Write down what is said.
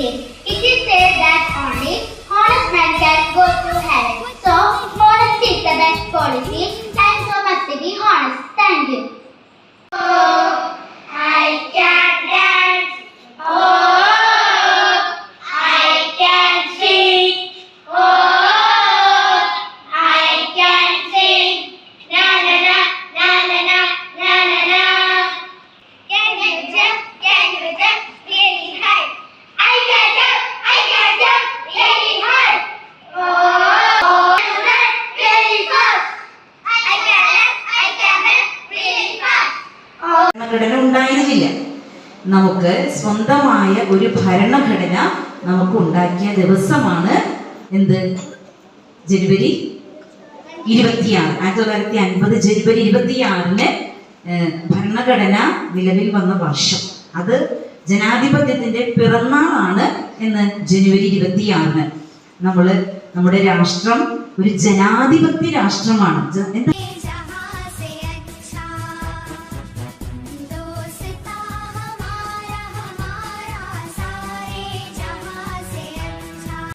believe. It is said that only honest man can go to heaven. So, honesty is the best policy and so must be honest. Thank you. Oh, I can dance. Oh, I can sing. Oh, I can sing. Na na na na na na na na na. Can you jump really high? I can jump really high. Oh, I can run really fast. I can run really fast. ഭരണഘടന ഉണ്ടായിരുന്നില്ല. നമുക്ക് സ്വന്തമായ ഒരു ഭരണഘടന നമുക്ക് ഉണ്ടാക്കിയ ദിവസമാണ് എന്ത്? ജനുവരി 26. 1950 ജനുവരി 26 ഭരണഘടന നിലവിൽ വന്ന വർഷം. അത് ജനാധിപത്യത്തിന്റെ പിറന്നാളാണ് എന്ന് ജനുവരി 26. നമ്മുടെ രാഷ്ട്രം ഒരു ജനാധിപത്യ രാഷ്ട്രമാണ്. എന്താ